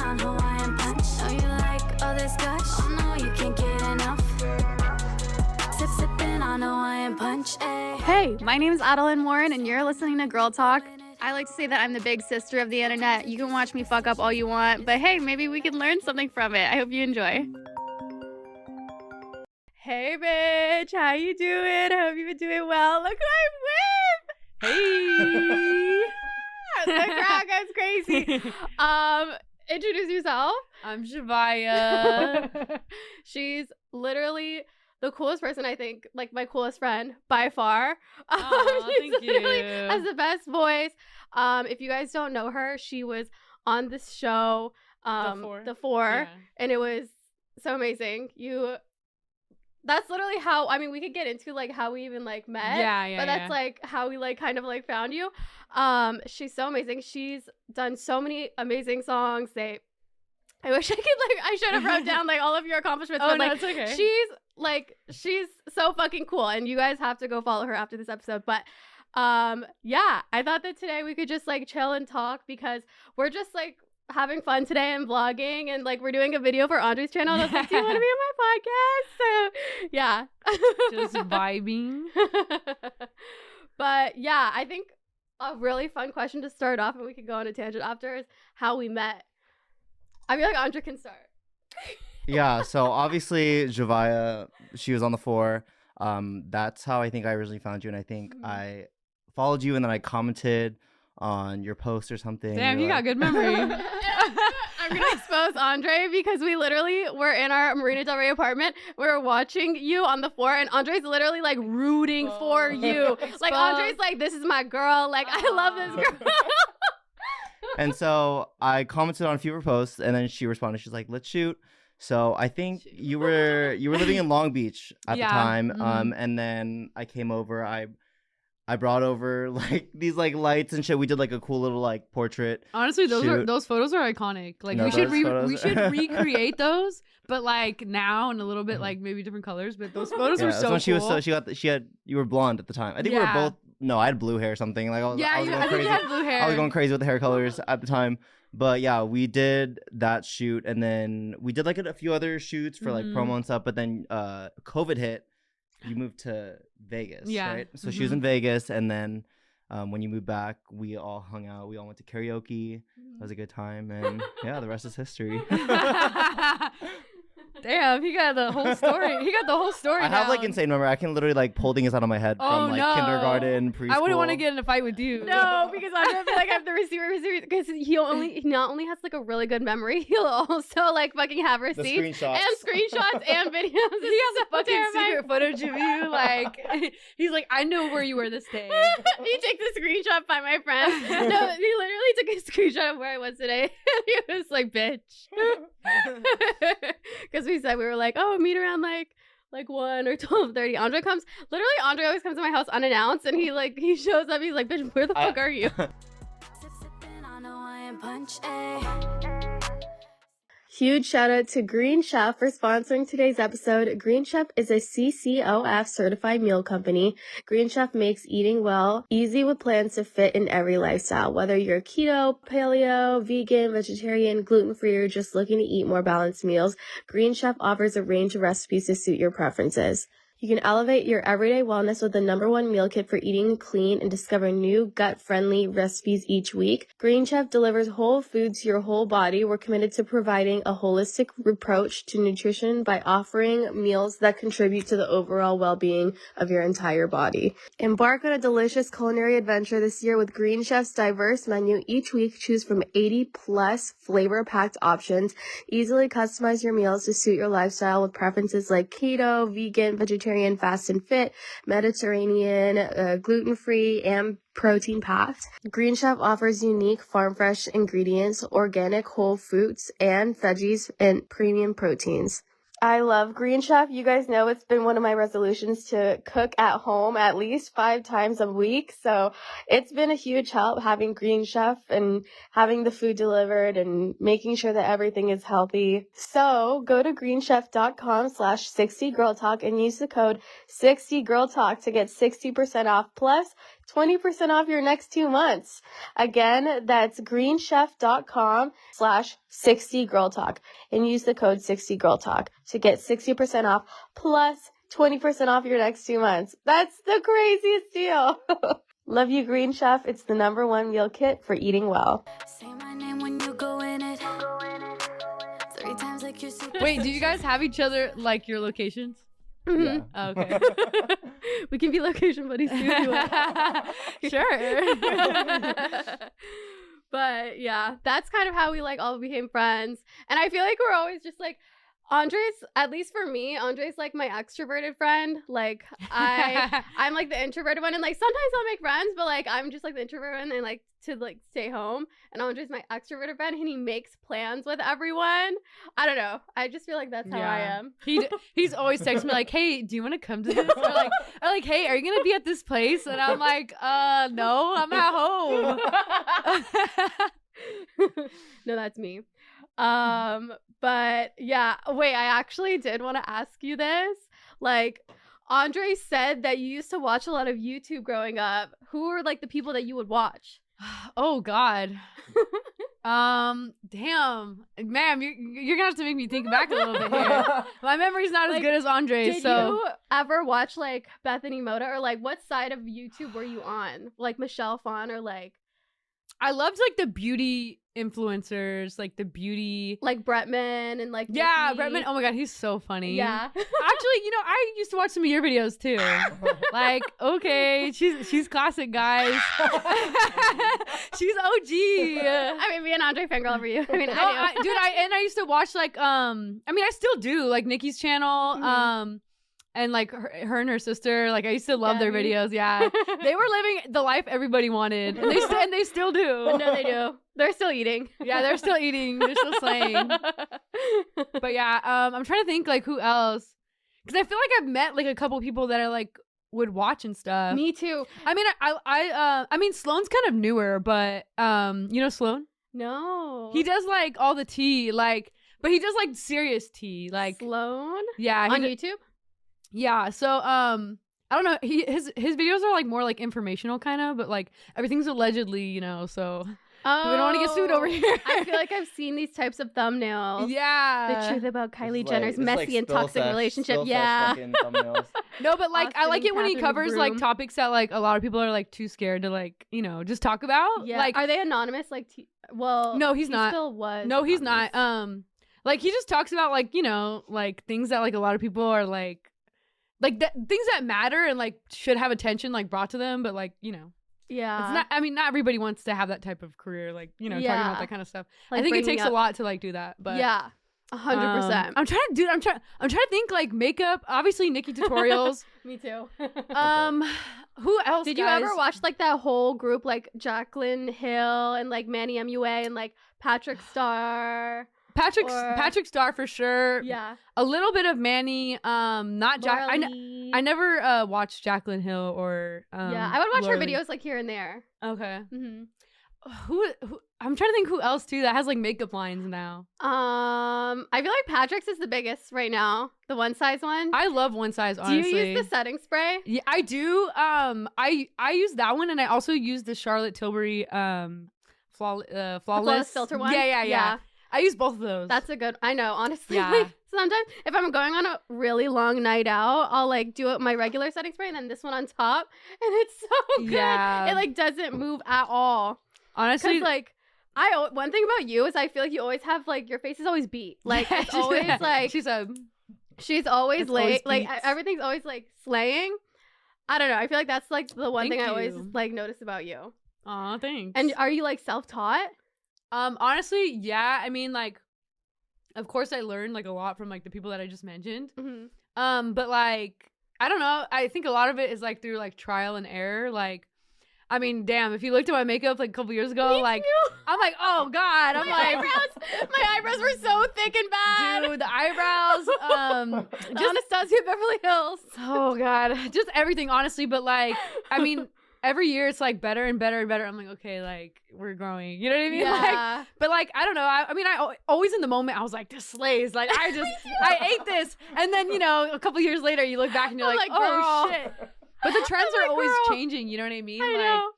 on Hawaiian punch. Oh, you like all this gush? Oh no, you can't get enough. Sipping on Hawaiian punch. Hey, my name is Adeline Warren, and you're listening to Girl Talk. I like to say that I'm the big sister of the internet. You can watch me fuck up all you want, but hey, maybe we can learn something from it. I hope you enjoy. Hey, bitch, how you doing? I hope you've been doing well. Look who I'm with. Hey. The crowd goes crazy. Introduce yourself. I'm Zhavia. She's literally the coolest person, I think, like my coolest friend by far. She thank you. has the best voice. If you guys don't know her, she was on this show, The Four, Yeah. and it was so amazing. That's literally how, I mean, we could get into like how we even like met. Yeah, but that's like how we like kind of like found you. She's so amazing. She's done so many amazing songs. I wish I could I should have wrote down like all of your accomplishments. Oh, but no, like it's okay. she's so fucking cool, and you guys have to go follow her after this episode. But yeah, I thought that today we could just like chill and talk because we're just like having fun today and vlogging, and like we're doing a video for Andre's channel that's like, do you want to be on my podcast? So yeah. Just vibing. But yeah, I think a really fun question to start off, and we could go on a tangent after, is how we met. I feel like Andre can start. Yeah, so obviously Zhavia, she was on The Four. That's how I think I originally found you, and I think I followed you, and then I commented on your post or something. Damn, you got good memory. I'm gonna expose Andre because we literally were in our Marina Del Rey apartment. We were watching you on The Four, and Andre's literally like rooting for you. Like Andre's like, this is my girl. Like I love this girl. And so I commented on a few of her posts, and then she responded. She's like, "Let's shoot." So I think you were living in Long Beach at the time, and then I came over. I brought over like these like lights and shit. We did like a cool little like portrait. Honestly, those photos are iconic. Like No, we those should recreate those, but like now in a little bit like maybe different colors. But those photos were so when she cool. was you were blonde at the time. I think we were both. No, I had blue hair or something. Like I was I going think crazy. you had blue hair. I was going crazy with the hair colors at the time. But yeah, we did that shoot, and then we did like a few other shoots for like promo and stuff. But then COVID hit. You moved to Vegas, right? So she was in Vegas, and then when you moved back, we all hung out. We all went to karaoke. It was a good time, and yeah, the rest is history. Damn, he got the whole story. I have like insane memory. I can literally like pull things out of my head from like kindergarten, preschool. I wouldn't want to get in a fight with you. No, because I feel like I have the receiver because he not only has like a really good memory, he'll also like fucking have receipts and screenshots and videos. He has a fucking secret footage of you. Like he's like, I know where you were this day. He takes a screenshot by my friend. No, he literally took a screenshot of where I was today. He was like, bitch. Because we said we were like, oh, meet around like 1 or 12:30. Andre always comes to my house unannounced, and he shows up. He's like, bitch, where the fuck are you? Sipping on Hawaiian punch. Huge shout out to Green Chef for sponsoring today's episode. Green Chef is a CCOF certified meal company. Green Chef makes eating well easy with plans to fit in every lifestyle. Whether you're keto, paleo, vegan, vegetarian, gluten-free, or just looking to eat more balanced meals, Green Chef offers a range of recipes to suit your preferences. You can elevate your everyday wellness with the #1 meal kit for eating clean and discover new gut-friendly recipes each week. Green Chef delivers whole foods to your whole body. We're committed to providing a holistic approach to nutrition by offering meals that contribute to the overall well-being of your entire body. Embark on a delicious culinary adventure this year with Green Chef's diverse menu. Each week, choose from 80+ flavor-packed options. Easily customize your meals to suit your lifestyle with preferences like keto, vegan, vegetarian, fast and fit, Mediterranean, gluten-free, and protein-packed. Green Chef offers unique farm-fresh ingredients, organic whole fruits and veggies, and premium proteins. I love Green Chef. You guys know it's been one of my resolutions to cook at home at least 5 times a week. So it's been a huge help having Green Chef and having the food delivered and making sure that everything is healthy. So go to greenchef.com/60girltalk and use the code 60girltalk to get 60% off plus 20% off your next 2 months. Again, that's greenchef.com/60girltalk and use the code 60girltalk to get 60% off plus 20% off your next 2 months. That's the craziest deal. Love you, Green Chef. It's the #1 meal kit for eating well. Say my name when you go in it. 3 times like you're super. Wait, do you guys have each other like your locations? Mhm. Yeah. Oh, okay. We can be location buddies too. If you want. Sure. But yeah, that's kind of how we like all became friends. And I feel like we're always just like Andre's, at least for me, Andre's like my extroverted friend. Like I'm like the introverted one, and like sometimes I'll make friends, but like I'm just like the introverted one and like to like stay home. And Andre's my extroverted friend, and he makes plans with everyone. I don't know. I just feel like that's how I am. He's always texting me like, "Hey, do you want to come to this?" Or like, "Hey, are you gonna be at this place?" And I'm like, no, I'm at home." No, that's me. But yeah, wait, I actually did want to ask you this. Like, Andre said that you used to watch a lot of YouTube growing up. Who were like the people that you would watch? Oh God. Damn, ma'am, you're gonna have to make me think back a little bit here. My memory's not as good as Andre's. Did So you ever watch like Bethany Moda, or like what side of YouTube were you on? Like Michelle Phan, or like I loved like the beauty influencers, like the beauty, like Bretman and like yeah, Nikki? Bretman. Oh my God, he's so funny. Yeah. Actually, I used to watch some of your videos too. Like, okay, she's classic, guys. She's OG. I mean, me and Andre fangirl over you. I mean, I do. I used to watch like I mean, I still do like Nikki's channel. Mm-hmm. And like her and her sister, like I used to love their Gabby. videos. Yeah, they were living the life everybody wanted, and they still do. But no, they do. They're still eating. Yeah, they're still eating. They're still slaying. But yeah, I'm trying to think like who else, because I feel like I've met like a couple people that I like would watch and stuff. Me too. I mean, I mean, Sloane's kind of newer, but you know Sloane? No. He does like all the tea, like, but he does like serious tea, like Sloane? yeah, On YouTube? yeah. So I don't know. His videos are like more like informational kind of, but like everything's allegedly, so we don't want to get sued over here. I feel like I've seen these types of thumbnails. Yeah. The truth about Kylie It's Jenner's it's messy and spill toxic sesh- relationship. spill sesh Yeah. fucking thumbnails. No, but like I Austin like it when he Catherine covers like Broom. topics that like a lot of people are like too scared to like just talk about. Yeah. Like Are they anonymous? Like, well, No, he's not. Still was. no, he's not. anonymous. Like he just talks about like like things that like a lot of people are like things that matter and like should have attention like brought to them, but like Yeah. it's not. I mean, not everybody wants to have that type of career, like talking Yeah. about that kind of stuff. Like I think it bringing takes a up- lot to like do that. But Yeah. 100%. I'm trying to think like makeup. Obviously, Nikki tutorials. Me too. Who else? Did you guys? ever watch like that whole group, like Jacqueline Hill and like Manny MUA and like Patrick Starr? Patrick Starr for sure. Yeah. A little bit of Manny. Not Jack. Laura Lee. I never watched Jacqueline Hill or. Yeah, I would watch her Laura Lee. videos like here and there. Okay. Mm-hmm. Who? I'm trying to think who else too that has like makeup lines now. I feel like Patrick's is the biggest right now. The one size one. I love One Size. Honestly. Do you use the setting spray? Yeah, I do. I use that one, and I also use the Charlotte Tilbury flawless filter one? Yeah. I use both of those. That's a good. I know, honestly. Yeah. Like, sometimes if I'm going on a really long night out, I'll like do it my regular setting spray and then this one on top, and it's so good. Yeah. It like doesn't move at all. honestly Because like one thing about you is I feel like you always have like your face is always beat. Like it's Yeah, always like she's a she's always It's late. always Like beats. everything's always like slaying. I don't know. I feel like that's like the one Thank thing I always you. like notice about you. Aw, thanks. And are you like self-taught? Honestly, yeah. I mean, like, of course, I learned like a lot from like the people that I just mentioned. Mm-hmm. But like, I don't know. I think a lot of it is like through like trial and error. Like, I mean, damn, if you looked at my makeup like a couple years ago, like, I'm like, oh god, I'm my like, eyebrows were so thick and bad. dude, the eyebrows, Just Anastasia Beverly Hills. oh god, just everything, honestly. But like, I mean, every year it's like better and better and better. I'm like, okay, like we're growing. You know what I mean? Like, Yeah. but like, I don't know. I mean, always in the moment, I was like, this slays. Like, I ate this. And then, a couple years later, you look back and you're I'm like, like, oh, girl. shit. But the trends I'm are like, always girl, changing. You know what I mean? I Like, know.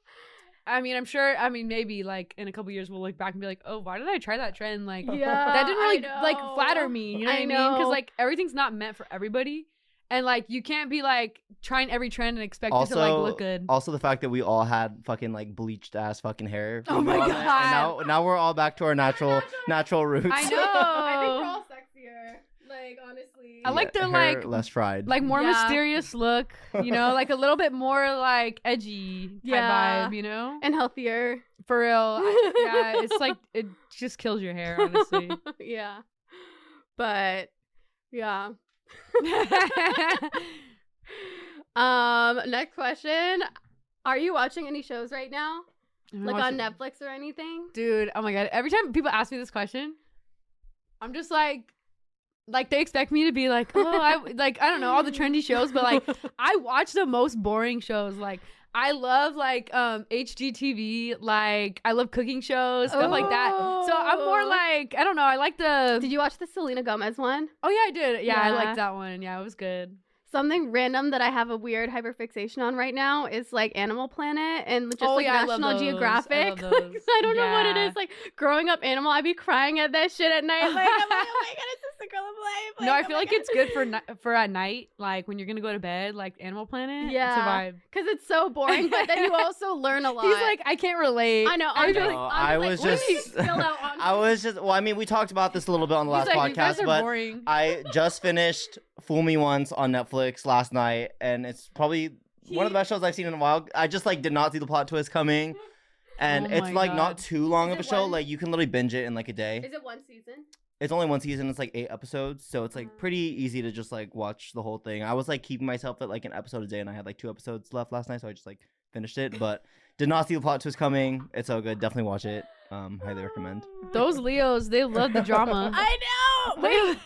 I mean, I'm sure. I mean, maybe like in a couple years we'll look back and be like, oh, why did I try that trend? Like, Yeah, that didn't really I like know. flatter me. You know what I mean? know. Because like everything's not meant for everybody, and like you can't be like trying every trend and expect it to like look good. Also, the fact that we all had fucking like bleached ass fucking hair. Oh my And God. now we're all back to our natural roots. I know. I think we're all sexier. Like, honestly. I like their hair like less fried. like more Yeah. mysterious look. You know, like a little bit more like edgy type Yeah. vibe. You know, and healthier. for real. Yeah, it's like it just kills your hair, honestly. Yeah. But yeah. Next question. Are you watching any shows right now? Like on Netflix or anything? Dude, oh my God. Every time people ask me this question, I'm just like they expect me to be like, oh, I don't know, all the trendy shows, but like I watch the most boring shows. Like I love like HGTV, like I love cooking shows, stuff like that. So I'm more like, I don't know, I like the Did you watch the Selena Gomez one? Oh yeah, I did. Yeah, I Yeah. liked that one. Yeah, it was good. Something random that I have a weird hyperfixation on right now is like Animal Planet and just Oh, like yeah, I love National those. I Geographic. love those. Like, I don't know what it Yeah. is. Like growing up animal, I'd be crying at that shit at night. Like I'm like, oh my God, it's just a girl of life. No, I oh feel my like God. it's good for at night, like when you're gonna go to bed, like Animal Planet. Yeah. It's a vibe. Because it's so boring, but then you also learn a lot. He's like, I can't relate. I know. I I'm feel just, like I I'm was like, what do you just- spill out on I me? was just well, I mean, we talked about this a little bit on the he's last like, you guys podcast, are but boring. I just finished Fool Me Once on Netflix last night, and it's probably one of the best shows I've seen in a while. I just like did not see the plot twist coming, and Oh it's my like God. not too long Is of a it show. one- Like you can literally binge it in like a day. Is it one season? It's only one season. It's like 8 episodes, so it's like pretty easy to just like watch the whole thing. I was like keeping myself at like an episode a day, and I had like 2 episodes left last night, so I just like finished it, but did not see the plot twist coming. It's so good. Definitely watch it. Highly recommend. Those Leos, they love the drama. I know. Wait,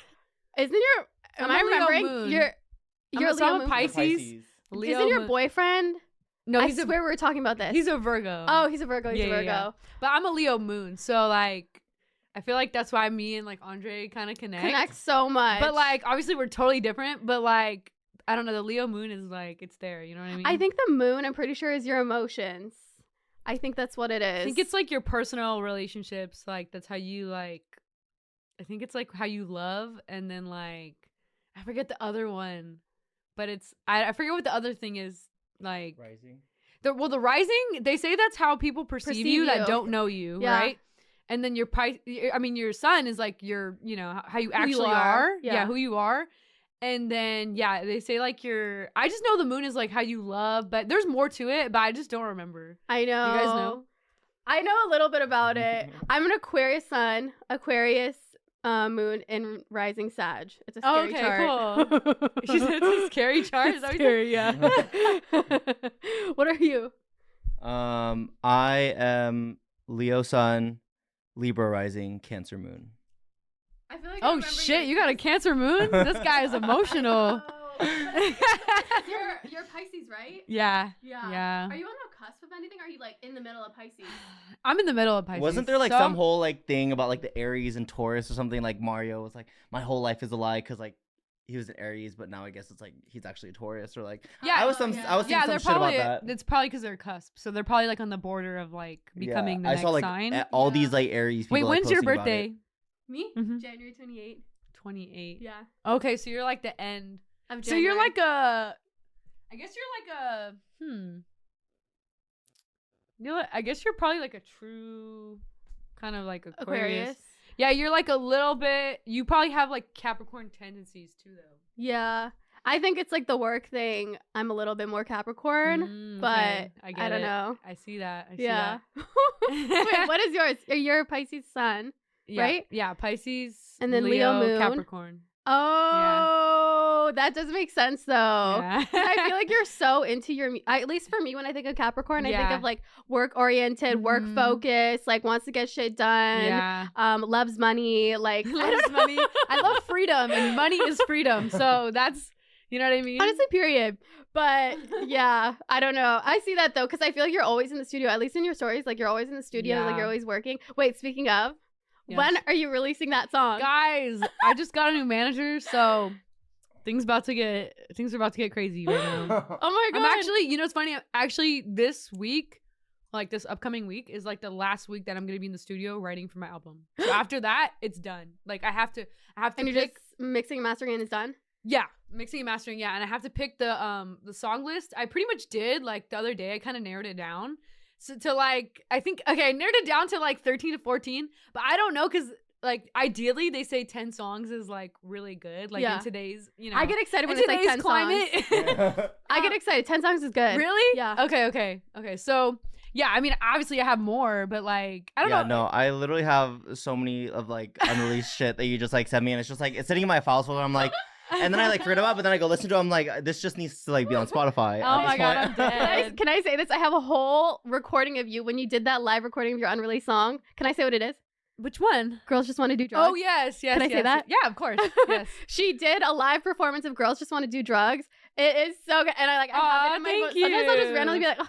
isn't your? Am I I'm a Leo remembering? moon. You're a Leo moon. Pisces. Leo Isn't your moon- boyfriend? No, I he's swear we were talking about this. he's a Virgo. Oh, he's a Virgo. He's a Yeah, Virgo. yeah, yeah. But I'm a Leo moon, so like I feel like that's why me and like Andre kind of Connect so much. But like obviously we're totally different, but like I don't know, the Leo moon is like it's there, you know what I mean? I think the moon, I'm pretty sure, is your emotions. I think that's what it is. I think it's like your personal relationships, like that's how you like I think it's like how you love, and then like I forget the other one. But it's I forget what the other thing is like. Rising. The rising, they say that's how people perceive you that you. don't know you, Yeah. right? And then your sun is like your, you know, how you Who you actually are. are. Yeah. Who you are. And then, yeah, they say like I just know the moon is like how you love, but there's more to it, but I just don't remember. I know. You guys know? I know a little bit about it. I'm an Aquarius sun, Aquarius moon, and rising Sag. It's a scary chart. Cool. She said it's a scary chart. Is that what you said? yeah. What are you? I am Leo sun, Libra rising, Cancer moon. I feel like Oh shit, you got a Cancer moon? This guy is emotional. You're Pisces, right? Yeah. Yeah. Are you on the cusp of anything? Or are you like in the middle of Pisces? I'm in the middle of Pisces. Wasn't there like so- some whole like thing about like the Aries and Taurus or something? Like Mario was like, my whole life is a lie because like he was an Aries, but now I guess it's like he's actually a Taurus or like Yeah, I was seeing some they're shit about probably that. it's probably because they're cusp, so they're probably like on the border of like becoming the I next saw like sign. all these like Aries people. Wait, like, when's your posting about birthday? it. Me? Mhm. January 28th. 28. Yeah. Okay, so you're like the end. Of So you're January. like a. I guess you're like a. I guess you're probably like a true, kind of like Aquarius. Yeah, you're like a little bit. You probably have like Capricorn tendencies too, though. Yeah. I think it's like the work thing. I'm a little bit more Capricorn, but Okay, I get don't it. know. I see that. I see Yeah. that. Wait, what is yours? You're a Pisces sun. Yeah, right? Yeah, Pisces. And then Leo moon. Capricorn. Oh, that does make sense though. Yeah. I feel like you're so into your, at least for me, when I think of Capricorn, I think Yeah. of like work oriented, work Mhm. focused, like wants to get shit done. Yeah. Loves money, like I Loves don't know. money. I love freedom, and money is freedom. So that's, you know what I mean? Honestly, period. But yeah, I don't know. I see that though, because I feel like you're always in the studio. At least in your stories, like you're always in the studio, like Yeah. you're always working. Wait, speaking of, Yes. when are you releasing that song? Guys, I just got a new manager, so things are about to get crazy right now. Oh my god. I'm actually, you know, it's funny. Actually, this week, like this upcoming week, is like the last week that I'm gonna be in the studio writing for my album. So after that, it's done. Like I have to And you're pick. just mixing and mastering and it's done? Yeah, mixing and mastering. Yeah, and I have to pick the song list. I pretty much did like the other day. I kind of narrowed it down. So to like, I think I narrowed it down to like 13 to 14. But I don't know because like ideally they say 10 songs is like really good. Like in today's, you know, I get excited when it's like 10 climate. songs. I get excited. 10 songs is good. Really? Yeah. Okay. So yeah, I mean, obviously I have more, but like I don't know. No, I literally have so many of like unreleased shit that you just like send me, and it's just like it's sitting in my files folder. I'm like. And then I like forget about it, but then I go listen to it. I'm like, this just needs to like be on Spotify. Oh my god, I'm dead. Can I say this? I have a whole recording of you when you did that live recording of your unreleased song. Can I say what it is? Which one? Girls Just Want to Do Drugs. Oh yes. Can I say that? Yeah, of course. Yes. She did a live performance of Girls Just Want to Do Drugs. It is so good. And I have it in my thank phone. Sometimes I'll just you. randomly be like,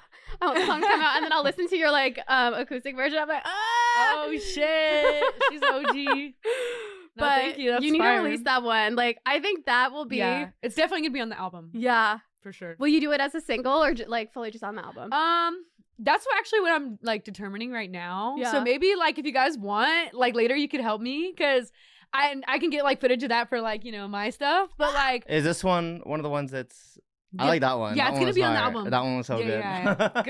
oh, the song come out, and then I'll listen to your like acoustic version. I'm like, Oh shit. She's OG. No, but thank you. That's you need fire. to release that one. Like, I think that will be. Yeah, it's definitely gonna be on the album. Yeah. For sure. Will you do it as a single or like fully just on the album? That's actually what I'm like determining right now. Yeah. So maybe like if you guys want, like later you could help me because I can get like footage of that for like, you know, my stuff. But like, Is this one of the ones that's? I like that one. Yeah, That it's one gonna was be on the fire. album. That one was so good. Yeah.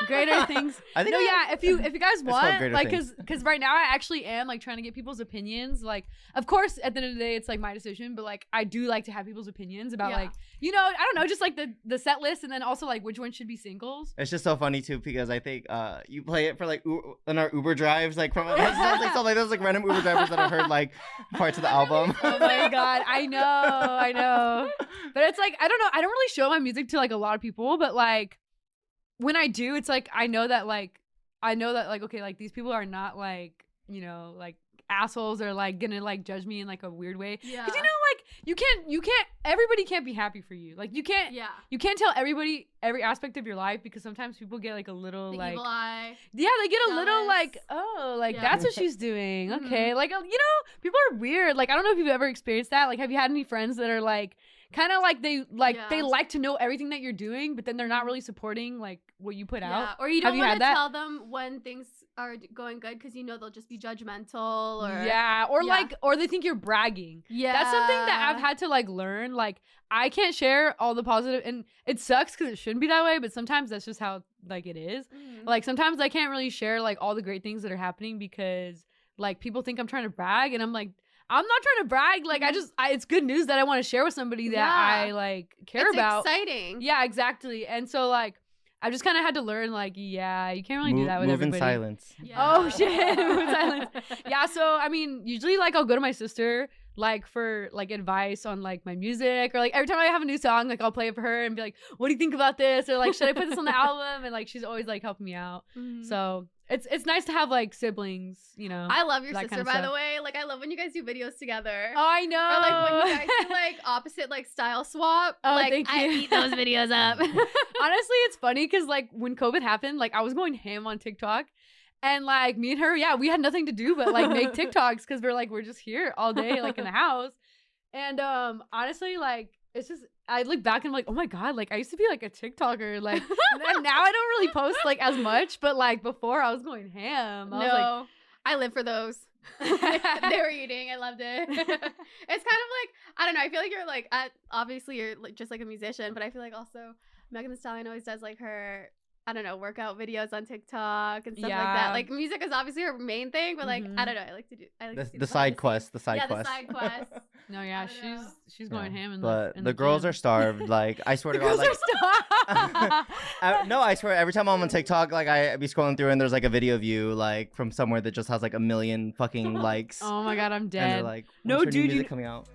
Greater things. I think No, yeah. If you guys called want, Greater like, Things. because right now I actually am like trying to get people's opinions. Like, of course, at the end of the day, it's like my decision, but like I do like to have people's opinions about like, you know, I don't know, just like the set list, and then also like which one should be singles. It's just so funny too because I think you play it for like in our Uber drives like from like stuff like those like random Uber drivers that have heard like parts of the album. Oh my god, I know. But it's like I don't know. I don't really show my music to like a lot of people, but like when I do, it's like I know that like okay, like these people are not like, you know, like assholes or like gonna like judge me in like a weird way. Yeah. Because you know, like you can't everybody can't be happy for you. Like you can't tell everybody every aspect of your life because sometimes people get like a little The like evil eye. yeah, they get a little Jealous. like, oh, like that's what she's doing. Okay. Like, you know, people are weird. Like, I don't know if you've ever experienced that. Like, have you had any friends that are like, kind of like they like to know everything that you're doing, but then they're not really supporting like what you put out? Or you don't Have you want had to that? tell them when things are going good because you know they'll just be judgmental or like, or they think you're bragging. Yeah. That's something that I've had to like learn. Like, I can't share all the positive, and it sucks because it shouldn't be that way, but sometimes that's just how like it is. Like, sometimes I can't really share like all the great things that are happening because like people think I'm trying to brag, and I'm like, I'm not trying to brag. Like, it's good news that I want to share with somebody that I like care about. It's exciting. Yeah, exactly. And so like, I just kind of had to learn like, yeah, you can't really do that with move everybody. in silence. Yeah. Oh shit, move in silence. Yeah, so I mean, usually like I'll go to my sister like for like advice on like my music, or like every time I have a new song, like I'll play it for her and be like, what do you think about this? Or like, should I put this on the album? And like she's always like helping me out. So it's nice to have like siblings, you know. I love your that sister, kind of by stuff. the way. Like, I love when you guys do videos together. Oh, I know. Or like when you guys do like opposite like style swap. Oh, like, thank I you. eat those videos up. Honestly, it's funny because like when COVID happened, like I was going ham on TikTok, and like me and her, yeah, we had nothing to do but like make TikToks because we're just here all day like in the house. And honestly, like it's just I look back and I'm like, oh my god, like I used to be like a TikToker, like and now I don't really post like as much, but like before I was going ham. I live for those. They were eating. I loved it. It's kind of like, I don't know. I feel like you're like, obviously you're like, just like a musician, but I feel like also Megan Thee Stallion always does like her, I don't know, workout videos on TikTok and stuff like that. Like music is obviously her main thing, but like, I don't know. I like to do the side quest. The side yeah, quest. the side quest. No, yeah, she's going ham in but in the girls gym. are starved. Like, I swear to The God, girls like, are starved. no, I swear every time I'm on TikTok, like I be scrolling through and there's like a video of you like from somewhere that just has like 1 million fucking likes. Oh my god, I'm And dead. they're like, No, when's your new dude, music coming out?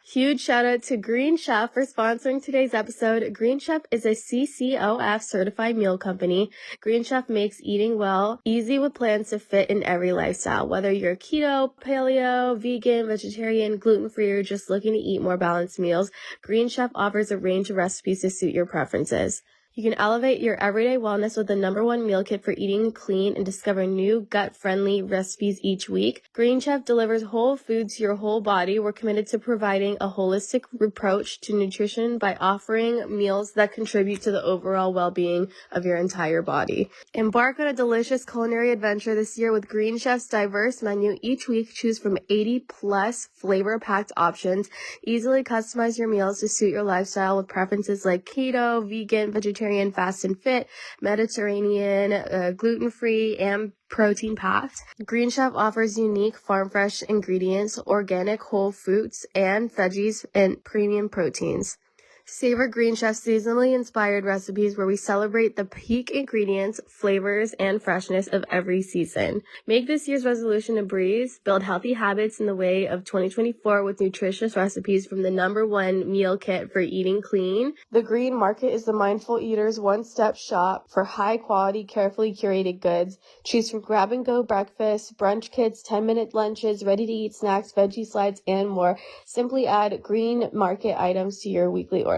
Huge shout out to Green Chef for sponsoring today's episode. Green Chef is a CCOF certified meal company. Green Chef makes eating well easy with plans to fit in every lifestyle. Whether you're keto, paleo, vegan, vegetarian, gluten-free, or just looking to eat more balanced meals, Green Chef offers a range of recipes to suit your preferences. You can elevate your everyday wellness with the #1 meal kit for eating clean and discover new gut-friendly recipes each week. Green Chef delivers whole foods to your whole body. We're committed to providing a holistic approach to nutrition by offering meals that contribute to the overall well-being of your entire body. Embark on a delicious culinary adventure this year with Green Chef's diverse menu. Each week, choose from 80+ flavor-packed options. Easily customize your meals to suit your lifestyle with preferences like keto, vegan, vegetarian, fast and fit, Mediterranean, gluten-free, and protein packed. Green Chef offers unique farm fresh ingredients, organic whole fruits and veggies, and premium proteins. Savor Green Chef's seasonally inspired recipes where we celebrate the peak ingredients, flavors, and freshness of every season. Make this year's resolution a breeze. Build healthy habits in the way of 2024 with nutritious recipes from the #1 meal kit for eating clean. The Green Market is the mindful eater's one-stop shop for high-quality, carefully curated goods. Choose from grab-and-go breakfast, brunch kits, 10-minute lunches, ready-to-eat snacks, veggie slides, and more. Simply add Green Market items to your weekly order.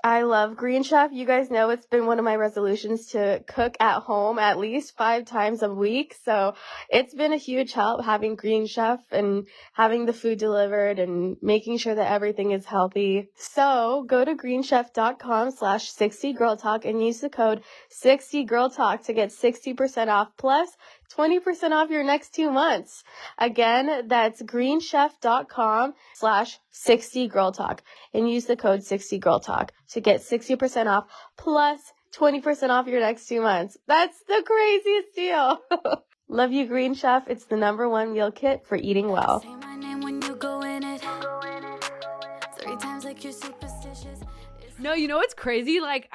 I love Green Chef. You guys know it's been one of my resolutions to cook at home at least 5 times a week. So it's been a huge help having Green Chef and having the food delivered and making sure that everything is healthy. So go to greenchef.com/60girltalk and use the code 60girltalk to get 60% off plus 20% off your next 2 months. Again, that's greenchef.com/60girltalk and use the code 60girltalk to get 60% off plus 20% off your next 2 months. That's the craziest deal. Love you, Green Chef. It's the #1 meal kit for eating well. Say my name when you go in it. 3 times like you're superstitious. No, you know what's crazy? Like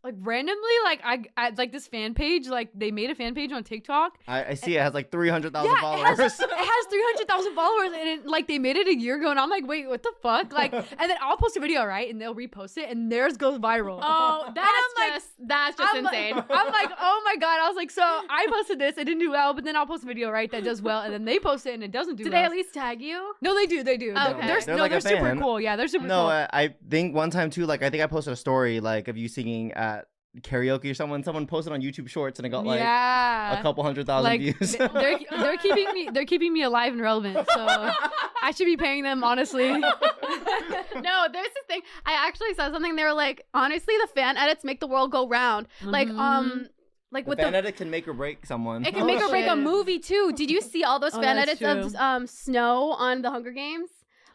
like randomly, like I like this fan page, like they made a fan page on TikTok. I see it has like 300,000 followers. It has 300,000 followers, and it, like they made it a year ago, and I'm like, wait, what the fuck? Like, and then I'll post a video, right, and they'll repost it, and theirs goes viral. Oh, that's just insane. I'm like, oh my god! I was like, so I posted this, it didn't do well, but then I'll post a video, right, that does well, and then they post it and it doesn't do Did well. they at least tag you? No, they do. Okay. They're super cool. Yeah, they're super cool. No, I think one time too, like I think I posted a story like of you singing at karaoke or someone posted on YouTube Shorts and it got like a couple 100,000 views. they're keeping me alive and relevant, so I should be paying them, honestly. No, there's this thing. I actually saw something. They were like, honestly, the fan edits make the world go round. Like Like with fan edit can make or break someone. it can make or break a movie too. Did you see all those fan that's edits of Snow on the Hunger Games?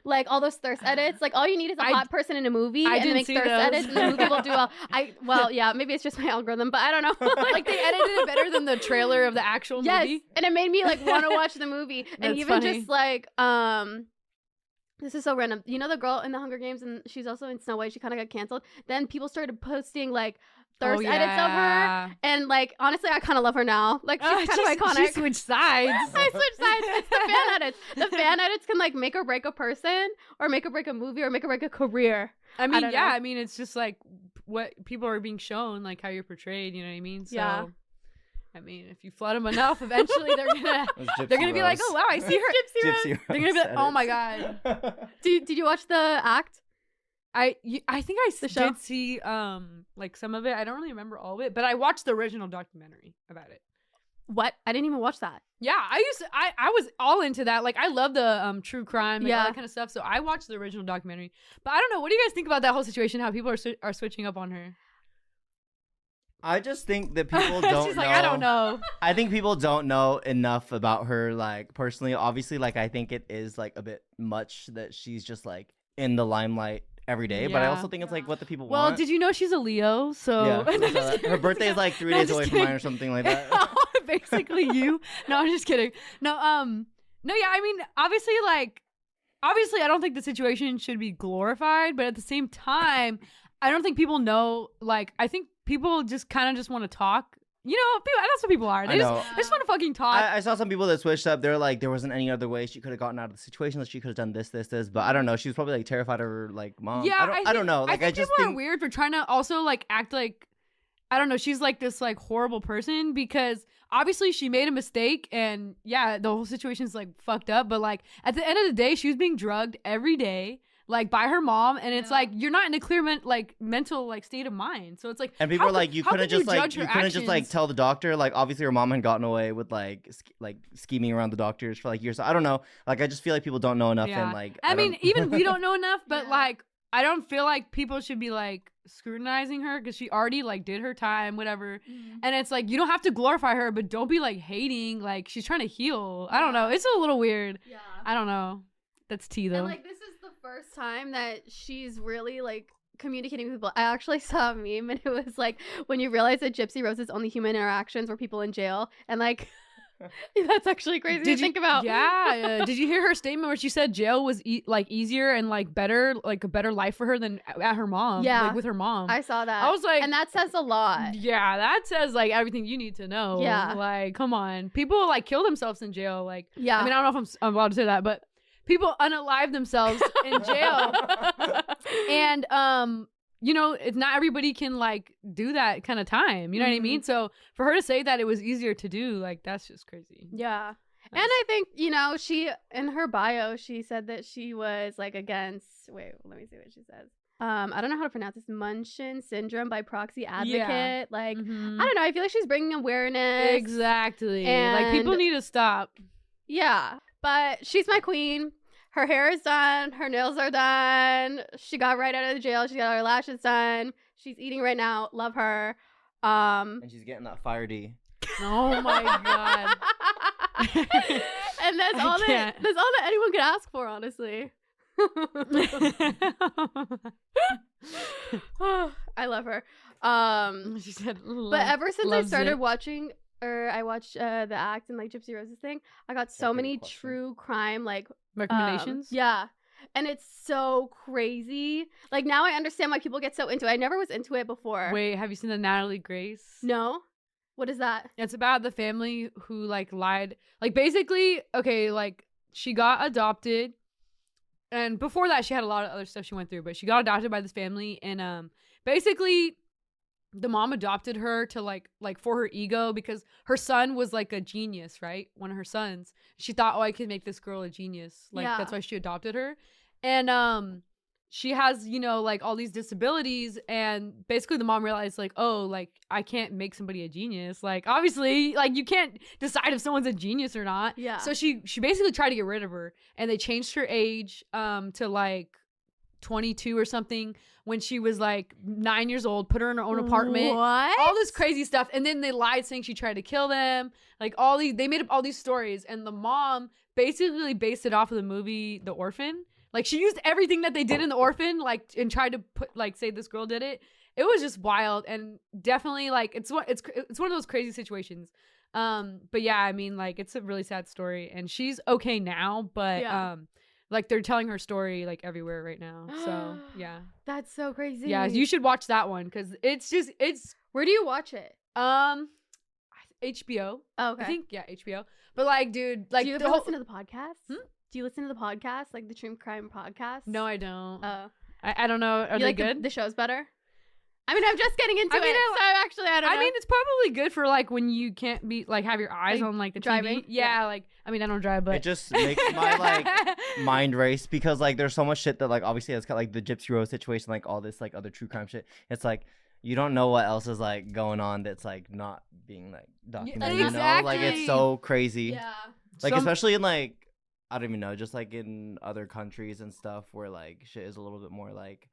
Like all those thirst edits. Like all you need is a hot person in a movie and didn't make see thirst those. edits, and the movie will do well. Yeah, maybe it's just my algorithm, but I don't know. Like they edited it better than the trailer of the actual yes, movie. and it made me like want to watch the movie. And That's even funny. just like this is so random. You know the girl in the Hunger Games, and she's also in Snow White. She kind of got canceled. Then people started posting like thirst edits of her, and like honestly, I kind of love her now. Like she's kind of iconic. She switched sides. I switched sides. It's the fan edits. The fan edits can like make or break a person, or make or break a movie, or make or break a career. I mean, don't know. I mean, it's just like what people are being shown, like how you're portrayed. You know what I mean? So, Yeah. I mean, if you flood them enough, eventually they're gonna be like, oh wow, I see her. Gypsy Rose They're gonna be like, oh my edits. god. Did you watch the act? I think I The show? did see like some of it. I don't really remember all of it, but I watched the original documentary about it. What? I didn't even watch that. Yeah, I was all into that. Like I love the true crime, like, all Yeah. that kind of stuff. So I watched the original documentary. But I don't know. What do you guys think about that whole situation? How people are switching up on her? I just think that people don't She's know. like, I don't know. I think people don't know enough about her, like personally. Obviously, like I think it is like a bit much that she's just like in the limelight every day. But I Yeah. also think it's like what the people Well, want. did you know she's a Leo? So Yeah, I saw that. Her birthday is like 3 No, days just away from kidding. mine or something like that. Basically you. No, I'm just kidding. No, yeah, I mean, obviously I don't think the situation should be glorified, but at the same time, I don't think people know, like, I think people just kind of just want to talk. You know, people, that's what people are. They I know. just want to fucking talk. I saw some people that switched up. They're like, there wasn't any other way she could have gotten out of the situation. That she could have done this. But I don't know. She was probably like terrified of her like mom. Yeah, I don't know. Like I just people think are weird for trying to also like act like, I don't know, she's like this like horrible person, because obviously she made a mistake, and yeah, the whole situation's like fucked up, but like at the end of the day, she was being drugged every day. like by her mom, and it's like you're not in a clear mental like state of mind. So it's like, and people are like, you couldn't just tell the doctor, like obviously her mom had gotten away with like scheming around the doctors for like years. I don't know, like I just feel like people don't know enough, and like I mean even we don't know enough, but like I don't feel like people should be like scrutinizing her because she already like did her time, whatever. And it's like you don't have to glorify her, but don't be like hating, like she's trying to heal. I don't know, it's a little weird. I don't know. That's tea though. And like this is the first time that she's really like communicating with people. I actually saw a meme and it was like when you realize that Gypsy Rose's only human interactions were people in jail, and like that's actually crazy to think about. Yeah. Did you hear her statement where she said jail was like easier and like better, like a better life for her than at her mom? Yeah, like with her mom. I saw that. I was like, and that says a lot. Yeah, that says like everything you need to know. Yeah, like come on, people like kill themselves in jail. Like yeah, I mean I don't know if I'm allowed to say that, but people unalive themselves in jail. And you know, it's not everybody can like do that kind of time. You know what I mean? So for her to say that it was easier to do, like that's just crazy. Yeah. And I think, you know, she in her bio she said that she was like against let me see what she says. I don't know how to pronounce this. Munchausen syndrome by proxy advocate. Yeah. Like I don't know, I feel like she's bringing awareness. Exactly. And like people need to stop. Yeah. But she's my queen. Her hair is done. Her nails are done. She got right out of the jail. She got her lashes done. She's eating right now. Love her. And she's getting that fire D. Oh my god. And that's all that anyone could ask for, honestly. I love her. She said, but ever since I started watching, or I watched the Act and like Gypsy Rose's thing, I got so many true crime like recommendations. Yeah. And it's so crazy. Like now I understand why people get so into it. I never was into it before. Wait, have you seen the Natalie Grace? No. What is that? It's about the family who like lied. Like basically, okay, like she got adopted. And before that, she had a lot of other stuff she went through, but she got adopted by this family, and basically, the mom adopted her to like for her ego because her son was like a genius, right? One of her sons. She thought, oh, I can make this girl a genius. Like that's why she adopted her, and she has, you know, like all these disabilities, and basically the mom realized like, oh, like I can't make somebody a genius. Like obviously, like you can't decide if someone's a genius or not. Yeah. So she basically tried to get rid of her, and they changed her age to like 22 or something when she was like 9 years old, put her in her own apartment. What? All this crazy stuff. And then they lied saying she tried to kill them. Like they made up all these stories, and the mom basically based it off of the movie The Orphan. Like she used everything that they did in The Orphan, like, and tried to put like say this girl did it. It was just wild, and definitely like it's one of those crazy situations. But yeah, I mean, like it's a really sad story, and she's okay now, but like they're telling her story like everywhere right now. So yeah, that's so crazy. Yeah, you should watch that one because it's Where do you watch it? HBO. Oh, okay. I think HBO. But like, dude, like do you listen to the podcast? Do you listen to the podcast, like the True Crime podcast? No, I don't. Oh, I don't know. Are they like good? The show's better. I mean, I'm just getting into it. So I don't know. I mean, it's probably good for like when you can't be like have your eyes on like the driving. TV. Yeah, like I mean, I don't drive, but it just makes my like mind race because like there's so much shit that like obviously it's got like the Gypsy Rose situation, like all this like other true crime shit. It's like you don't know what else is like going on that's like not being like documented. Exactly. You know, like it's so crazy. Yeah. Like especially in like I don't even know, just like in other countries and stuff where like shit is a little bit more like.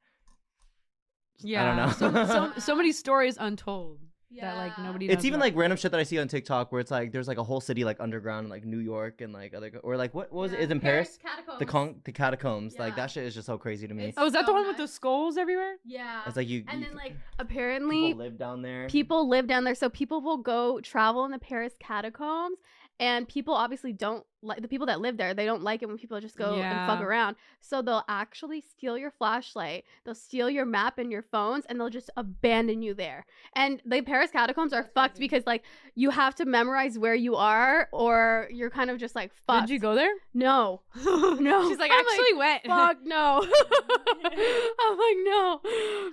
Yeah, I don't know. so many stories untold that like nobody knows. It's even about. like random shit that I see on TikTok where it's like there's like a whole city like underground in like New York and like other or like what was it? Is in Paris? Catacombs. The catacombs. Like that shit is just so crazy to me. It's is that so the one with the skulls everywhere? Yeah. It's like you. And you, then like apparently people live down there. People live down there, so people will go travel in the Paris catacombs. And people obviously don't like the people that live there. They don't like it when people just go and fuck around. So they'll actually steal your flashlight. They'll steal your map and your phones, and they'll just abandon you there. And the Paris catacombs are fucked because like you have to memorize where you are, or you're kind of just like fucked. Did you go there? No, no. She's like, actually went. Fuck no. I'm like no.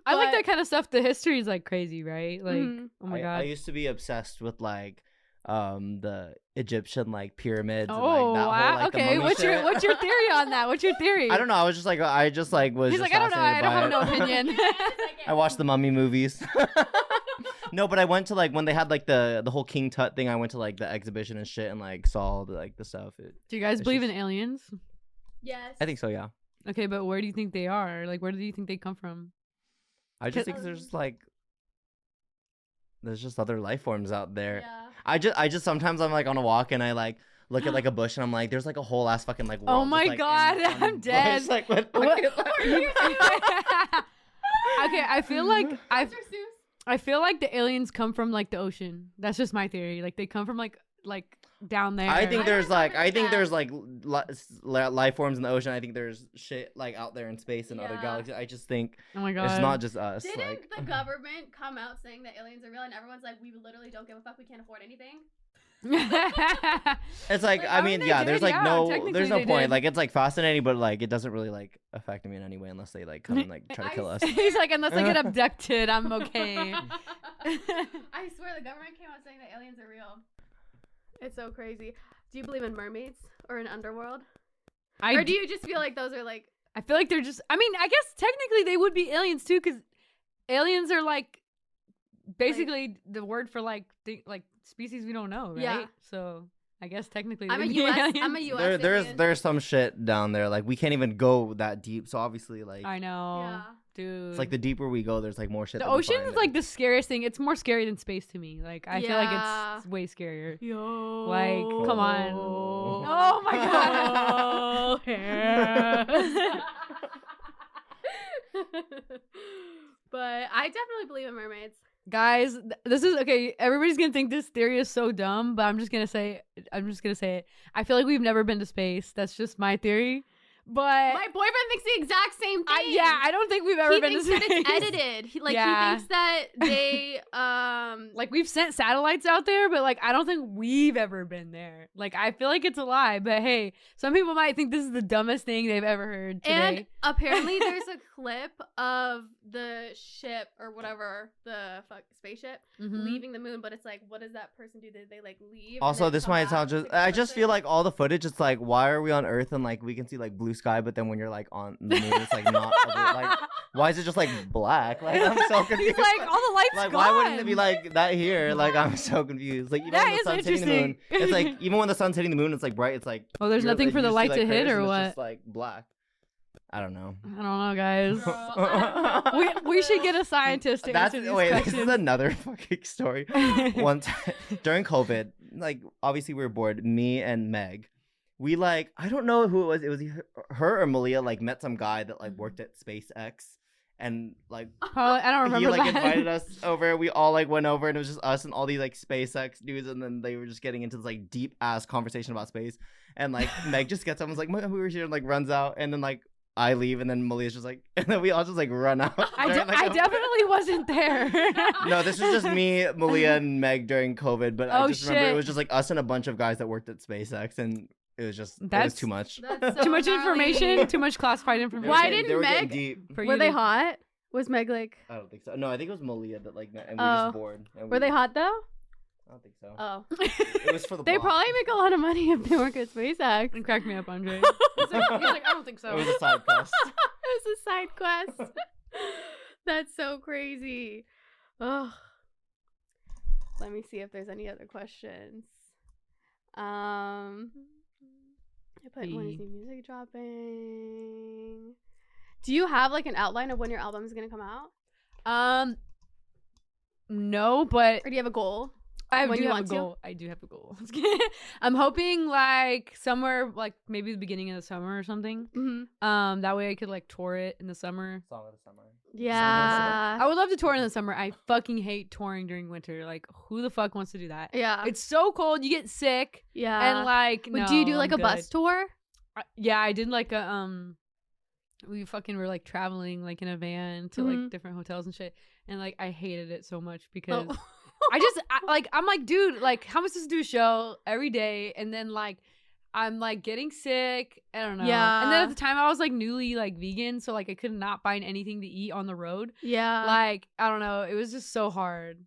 I like that kind of stuff. The history is like crazy, right? Like, oh my god. I used to be obsessed with like. the Egyptian like pyramids. Oh, and, like, that whole, like, the okay. mummy What's shit. your theory on that? What's your theory? I don't know. I just was. He's just like, I don't know. I don't have no fascinated by it. opinion. I watched the mummy movies. No, but I went to like when they had like the whole King Tut thing. I went to like the exhibition and shit and like saw the stuff. Do you guys It's believe just- in aliens? Yes. I think so. Yeah. Okay, but where do you think they are? Like, where do you think they come from? I just think there's just other life forms out there. Yeah. I just sometimes I'm like on a walk and I like look at like a bush and I'm like, there's like a whole ass fucking like world. Oh my just, like, God, in one I'm bush. dead. Like, what? Okay, I feel like I feel like the aliens come from like the ocean. That's just my theory. Like they come from like down there. I think there's I like agree with that. there's like life forms in the ocean. I think there's shit like out there in space and other Yeah. galaxies. I just think Oh my God. it's not just us. Didn't Like the government come out saying that aliens are real and everyone's like, we literally don't give a fuck, we can't afford anything? it's like Like, I I mean mean, they yeah, did, there's like yeah, no technically there's no they point. did. Like it's like fascinating, but like it doesn't really like affect me in any way unless they like come and like try to kill us. He's like, unless I get abducted, I'm okay. I swear the government came out saying that aliens are real. It's so crazy. Do you believe in mermaids or an underworld? Or do you just feel like those are like... I feel like they're just. I mean, I guess technically they would be aliens too, because aliens are like basically the word for like species we don't know, right? Yeah. So I guess technically I'm a they'd be US aliens. alien. There's some shit down there. Like we can't even go that deep. So obviously like I know, Yeah. dude. it's like the deeper we go, there's like more shit. the that we ocean find is like the scariest thing. It's more scary than space to me. Like I feel like Yeah. it's way scarier. Yo. Like, come on. Oh my God. But I definitely believe in mermaids. Guys, this is okay. Everybody's gonna think this theory is so dumb, but I'm just gonna say it. I feel like we've never been to space. That's just my theory. But My boyfriend thinks the exact same thing. I don't think we've ever He been to thinks space. that it's edited. He Yeah. thinks that they Like we've sent satellites out there, but like I don't think we've ever been there. Like I feel like it's a lie, but hey, some people might think this is the dumbest thing they've ever heard today. And apparently there's a clip of the ship or whatever, the spaceship Mhm. leaving the moon, but it's like, what does that person do? Did they like leave? and Also, then this come might back? sound It's just. like, I what's just feel it? like all the footage. It's like, why are we on Earth and like we can see like blue sky, but then when you're like on the moon, it's like not. Like, why is it just like black? Like I'm so confused. He's like, all the lights Like, gone. why wouldn't it be like that here? Like I'm so confused. Like even That when the is sun's hitting the moon, interesting. it's like even when the sun's hitting the moon, it's like bright. It's like Oh, there's you're- nothing like, for you the see, light like, to hit, craters or and what? It's just like black. I don't know. I don't know, guys. Girl, I don't know. we should get a scientist to That's answer these wait. This questions. is another fucking story. One time during COVID, like obviously we were bored. Me and Meg, we like I don't know who it was. It was her or Malia. Like met some guy that like worked at SpaceX, and like Probably, I don't remember he like that. invited us over. We all like went over, and it was just us and all these like SpaceX dudes. And then they were just getting into this like deep ass conversation about space. And like Meg just gets up and was like, "We were here," and like runs out, and then like. I leave and then Malia's just like, and then we all just like run out. I during, like, a- definitely wasn't there. No, this was just me, Malia, and Meg during COVID. But I Oh, just remember shit. it was just like us and a bunch of guys that worked at SpaceX, and it was just it was That's- too much. That's so Too much gnarly. information, too much classified information. Why They didn't were getting Meg- deep. For Were you they to- hot? Was Meg like... I don't think so. No, I think it was Malia that like met, and we were Oh. just bored. And Were they hot though? I don't think so. Oh. It was for the. They plot. probably make a lot of money if they work at SpaceX. And crack me up, Andre. He's like, I don't think so. It was a side quest. It was a side quest. That's so crazy. Oh. Let me see if there's any other questions. I put when is new music dropping? Do you have like an outline of when your album is gonna come out? No, but Or do you have a goal? I when do you have a want to? goal. I do have a goal. I'm hoping like somewhere like maybe the beginning of the summer or something. Mm-hmm. That way I could like tour it in the summer. Song of the summer. Yeah. I would love to tour in the summer. I fucking hate touring during winter. Like who the fuck wants to do that? Yeah. It's so cold. You get sick. yeah. And like, Wait, no, do you do like I'm a bus good. tour? Yeah, I did like a we fucking were like traveling like in a van to like different hotels and shit, and like I hated it so much because I'm like, dude, like how am I supposed to do a show every day and then like I'm like getting sick? I don't know. Yeah. And then at the time I was like newly like vegan, so like I could not find anything to eat on the road. Yeah. Like I don't know, it was just so hard.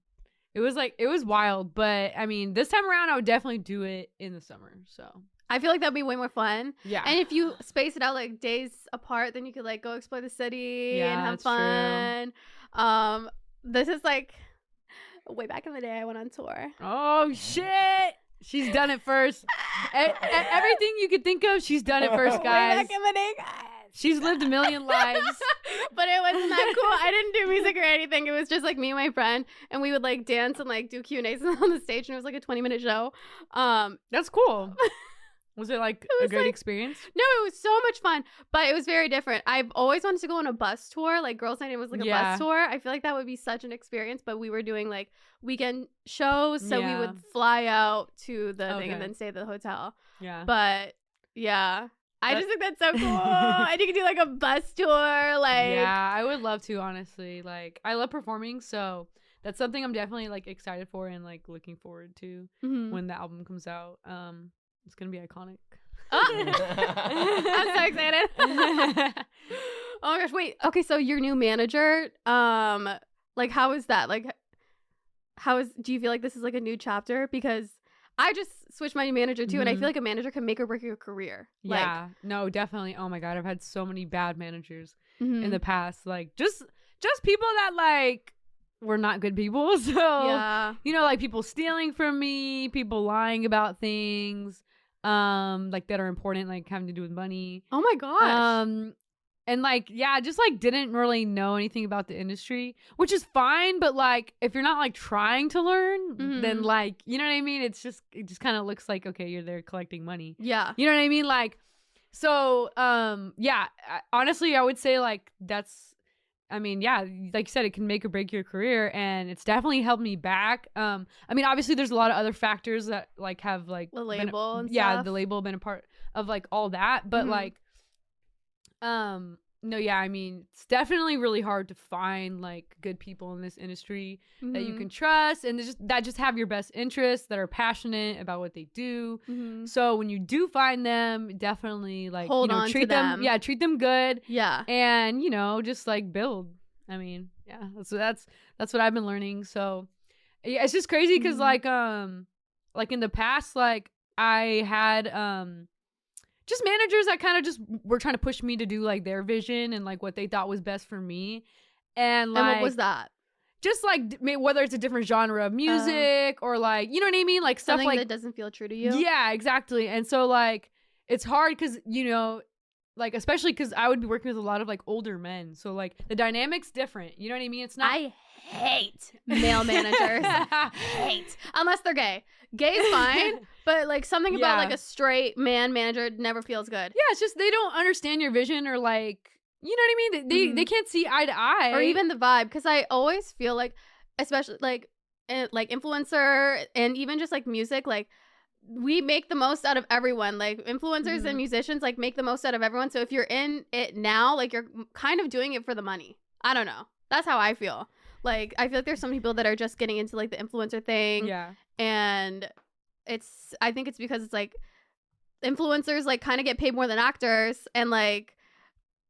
it was wild. But I mean, this time around, I would definitely do it in the summer. So I feel like that'd be way more fun. yeah. And if you space it out like days apart, then you could like go explore the city and have fun. True. This is like way back in the day I went on tour. Oh shit. She's done it first. Everything you could think of, she's done it first, guys. Way back in the day, guys. She's lived a million lives. But it wasn't that cool. I didn't do music or anything. It was just like me and my friend, and we would like dance and like do Q&As on the stage, and it was like a 20-minute show. That's cool. Was it like a great experience? No, it was so much fun, but it was very different. I've always wanted to go on a bus tour. Like Girls Night, it was like a bus tour. I feel like that would be such an experience, but we were doing like weekend shows, so we would fly out to the thing and then stay at the hotel. Yeah. But yeah, I just think that's so cool. And you could do like a bus tour. Like, yeah, I would love to, honestly. Like, I love performing, so that's something I'm definitely like excited for and like looking forward to when the album comes out. It's gonna be iconic. Oh. I'm so excited. Oh my gosh, wait. Okay, so your new manager, like how is that? Like do you feel like this is like a new chapter? Because I just switched my manager too, and I feel like a manager can make or break your career. Yeah, no, definitely. Oh my God, I've had so many bad managers in the past. Like just people that like were not good people. So you know, like people stealing from me, people lying about things. Like that are important, like having to do with money. Oh my gosh. And like, yeah, just like didn't really know anything about the industry, which is fine. But like, if you're not like trying to learn, then like, you know what I mean? It just kind of looks like, okay, you're there collecting money. Yeah. You know what I mean? Like, so, yeah, honestly, I would say like I mean, yeah, like you said, it can make or break your career, and it's definitely held me back. I mean, obviously, there's a lot of other factors that like have like the label and yeah, stuff. the label been a part of like all that, but like, no, yeah, I mean, it's definitely really hard to find like good people in this industry that you can trust and that just have your best interests, that are passionate about what they do. So when you do find them, definitely like hold on treat to them. Yeah, treat them good. Yeah, and just like build. I mean, yeah, that's what I've been learning. So yeah, it's just crazy because like in the past, like I had just managers that kind of just were trying to push me to do like their vision and like what they thought was best for me. And like, what was that? Just like whether it's a different genre of music or like, you know what I mean? Like stuff something like that doesn't feel true to you. Yeah, exactly. And so like, it's hard because, like, especially because I would be working with a lot of like older men. So like the dynamic's different. You know what I mean? It's not. I hate male managers. Hate. Unless they're gay. Gay is fine, but like something about like a straight man manager never feels good. Yeah, it's just they don't understand your vision or like, you know what I mean? They can't see eye to eye. Or even the vibe. Because I always feel like, especially like influencer and even just like music, like we make the most out of everyone. Like influencers and musicians like make the most out of everyone. So if you're in it now, like you're kind of doing it for the money. I don't know. That's how I feel. Like I feel like there's some people that are just getting into like the influencer thing. Yeah. And I think it's because it's like influencers like kind of get paid more than actors and like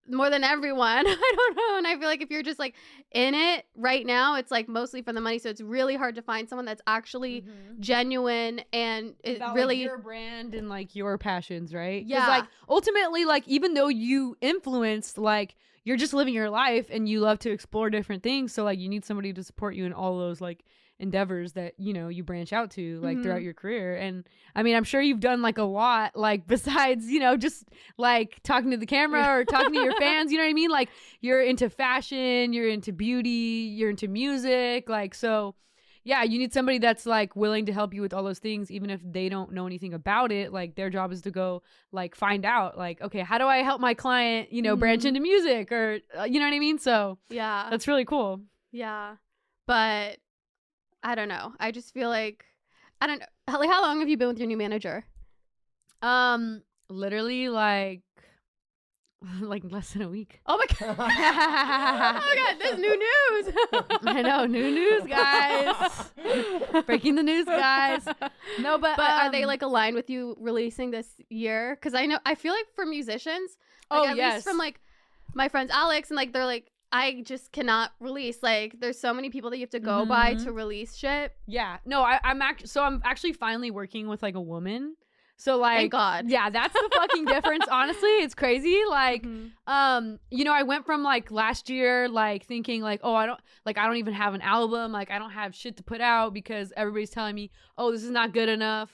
more than everyone. I don't know. And I feel like if you're just like in it right now, it's like mostly for the money. So it's really hard to find someone that's actually genuine and it about, really like, your brand and like your passions, right? Yeah. Like ultimately, like even though you influenced, like you're just living your life and you love to explore different things. So like you need somebody to support you in all those like endeavors that you branch out to like throughout your career. And I mean, I'm sure you've done like a lot, like besides just like talking to the camera or talking to your fans, you know what I mean? Like you're into fashion, you're into beauty, you're into music, like so yeah, you need somebody that's like willing to help you with all those things, even if they don't know anything about it. Like their job is to go like find out like, okay, how do I help my client branch into music or you know what I mean? So yeah, that's really cool. Yeah, but I don't know. I just feel like I don't know. Like, how long have you been with your new manager? Literally like less than a week. Oh my god! Oh my god! This new news. I know, new news, guys. Breaking the news, guys. No, but are they like aligned with you releasing this year? Because I feel like for musicians, like, at least from like my friends Alex and like they're like I just cannot release. Like, there's so many people that you have to go by to release shit. Yeah. No, I'm actually finally working with like a woman. So like, thank God. Yeah, that's the fucking difference. Honestly, it's crazy. Like, you know, I went from like last year, like thinking like, oh, I don't even have an album. Like, I don't have shit to put out because everybody's telling me, oh, this is not good enough.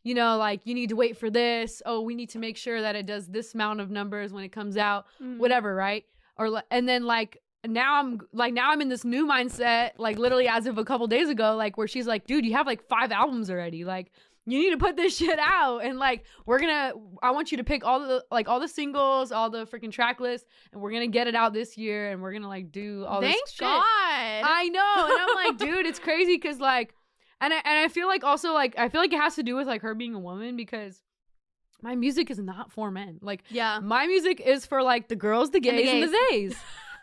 You know, like you need to wait for this. Oh, we need to make sure that it does this amount of numbers when it comes out, whatever, right? Or and then like now I'm in this new mindset, like literally as of a couple days ago, like where she's like, dude, you have like 5 albums already, like you need to put this shit out, and like I want you to pick all the singles, all the freaking track lists, and we're gonna get it out this year, and we're gonna like do all this shit. Thank God. I know, and I'm like, dude, it's crazy because like, and I feel like also like I feel like it has to do with like her being a woman because my music is not for men. Like, yeah, my music is for like the girls, the gays, and the zays.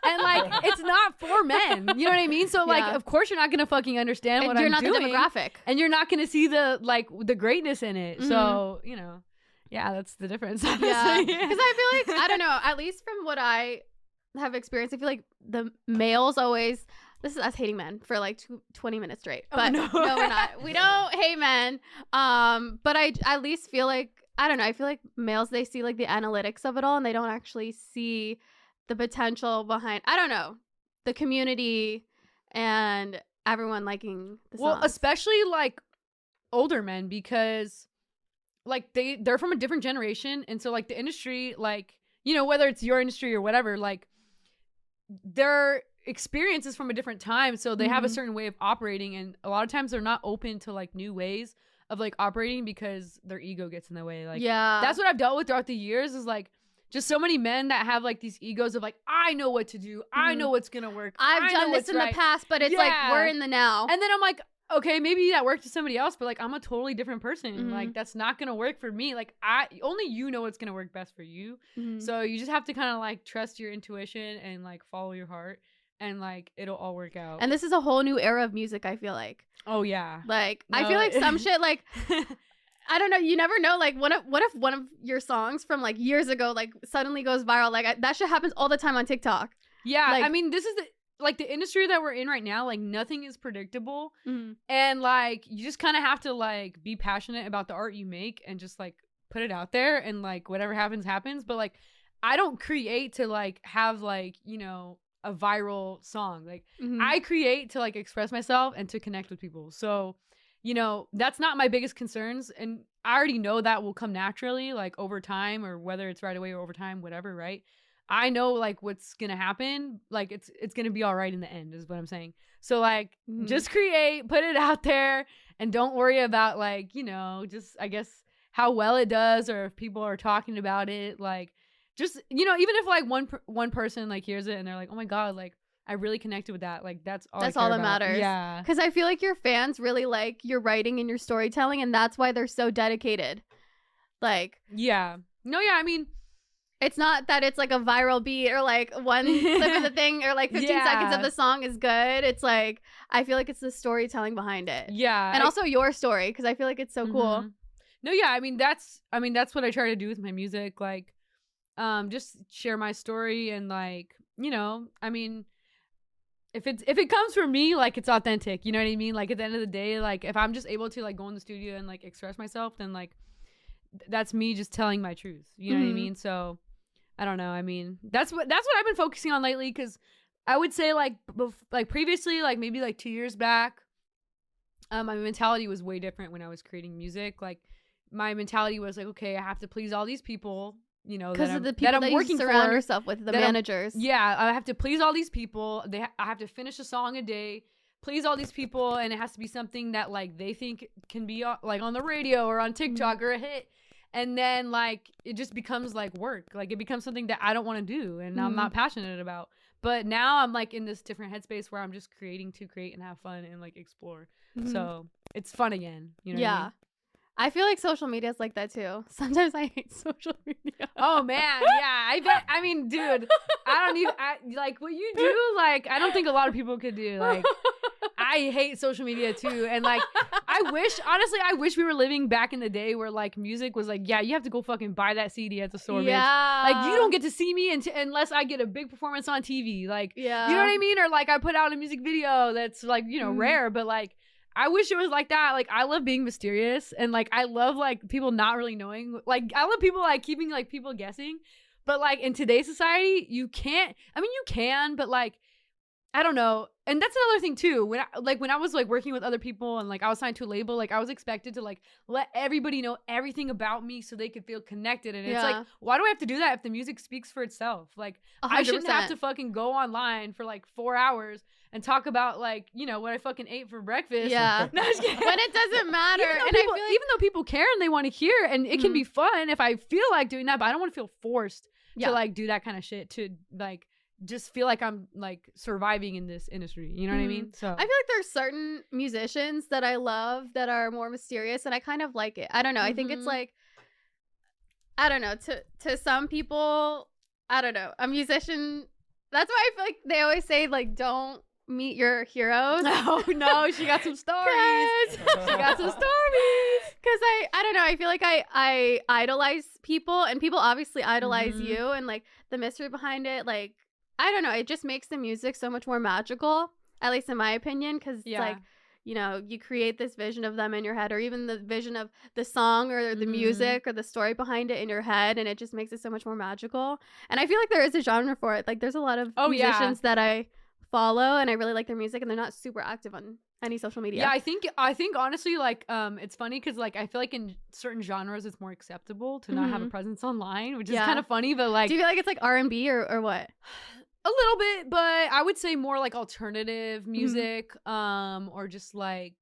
And like, it's not for men. You know what I mean? So like, of course you're not gonna fucking understand what I'm doing. You're not the demographic, and you're not gonna see the greatness in it. So you know, yeah, that's the difference. Yeah, because I feel like I don't know. At least from what I have experienced, I feel like the males always. This is us hating men for like 20 minutes straight. But no, we're not. We don't hate men. But I at least feel like. I don't know. I feel like males, they see like the analytics of it all and they don't actually see the potential behind, I don't know, the community and everyone liking the songs. Well, especially like older men because like they're from a different generation. And so like the industry, like, you know, whether it's your industry or whatever, like their experience is from a different time. So they have a certain way of operating. And a lot of times they're not open to like new ways of like operating because their ego gets in the way. Like, yeah, that's what I've dealt with throughout the years is like just so many men that have like these egos of like, I know what to do, I know what's gonna work, I've done this in the past, but it's like we're in the now. And then I'm like, okay, maybe that worked to somebody else, but like I'm a totally different person. Like that's not gonna work for me. Like only you know what's gonna work best for you. So you just have to kind of like trust your intuition and like follow your heart. And like it'll all work out. And this is a whole new era of music, I feel like. Oh yeah. Like no, I feel like some shit like I don't know, you never know, like what if one of your songs from like years ago like suddenly goes viral? Like that shit happens all the time on TikTok. Yeah, like, I mean this is the industry that we're in right now, like nothing is predictable. And like you just kind of have to like be passionate about the art you make and just like put it out there and like whatever happens. But like I don't create to like have like, you know, a viral song. Like I create to like express myself and to connect with people. So, you know, that's not my biggest concerns. And I already know that will come naturally, like over time or whether it's right away or over time, whatever, right? I know like what's gonna happen. Like it's gonna be all right in the end is what I'm saying. So like just create, put it out there and don't worry about like, you know, just I guess how well it does or if people are talking about it. Like just, you know, even if like one person like hears it and they're like, oh my God, like I really connected with that. Like that's all that matters. Yeah. Because I feel like your fans really like your writing and your storytelling and that's why they're so dedicated. Like. Yeah. No, yeah. I mean. It's not that it's like a viral beat or like one clip of the thing or like 15 seconds of the song is good. It's like, I feel like it's the storytelling behind it. Yeah. And also your story because I feel like it's so cool. No, yeah. I mean, that's what I try to do with my music. Like, just share my story and like, you know, I mean, if it comes from me, like it's authentic, you know what I mean? Like at the end of the day, like if I'm just able to like go in the studio and like express myself, then like that's me just telling my truth, you know what I mean? So I don't know. I mean, that's what I've been focusing on lately. Cause I would say like previously, like maybe like 2 years back, my mentality was way different when I was creating music. Like my mentality was like, okay, I have to please all these people. You know, because of the people that you surround yourself with, the managers. I have to please all these people. I have to finish a song a day, please all these people, and it has to be something that like they think can be like on the radio or on TikTok or a hit. And then like it just becomes like work. Like it becomes something that I don't want to do and I'm not passionate about. But now I'm like in this different headspace where I'm just creating to create and have fun and like explore. So it's fun again. You know what I mean? I feel like social media is like that too. Sometimes I hate social media. Oh man, yeah. I bet. I mean, dude, like what you do. Like, I don't think a lot of people could do. Like, I hate social media too, and like, I wish we were living back in the day where like music was like, yeah, you have to go fucking buy that CD at the store, bitch. Like you don't get to see me unless I get a big performance on TV. Like, you know what I mean? Or like I put out a music video that's like, you know, rare, but like I wish it was like that. Like I love being mysterious and like I love like people not really knowing. Like I love people like keeping like people guessing. But like in today's society, you can't. I mean, you can, but like I don't know. And that's another thing too. When I was like working with other people and like I was signed to a label, like I was expected to like let everybody know everything about me so they could feel connected. And it's like, why do I have to do that if the music speaks for itself? Like 100%. I shouldn't have to fucking go online for like 4 hours and talk about like, you know, what I fucking ate for breakfast. Yeah. No, when it doesn't matter. Even though people care and they want to hear and it can be fun if I feel like doing that, but I don't want to feel forced to like do that kind of shit to like just feel like I'm like surviving in this industry. You know what I mean? So I feel like there's certain musicians that I love that are more mysterious and I kind of like it. I don't know. I think it's like, I don't know, to some people, I don't know, a musician, that's why I feel like they always say like don't meet your heroes. Oh no, she got some stories. She got some stories. Because I don't know, I feel like I idolize people and people obviously idolize you and like the mystery behind it, like I don't know, it just makes the music so much more magical, at least in my opinion, because it's like, you know, you create this vision of them in your head, or even the vision of the song or the music or the story behind it in your head, and it just makes it so much more magical. And I feel like there is a genre for it. Like there's a lot of musicians that I follow and I really like their music, and they're not super active on any social media. Yeah, I think honestly, like it's funny because like I feel like in certain genres it's more acceptable to not have a presence online, which is kind of funny. But like, do you feel like it's like R&B or what? A little bit, but I would say more like alternative music, or just like,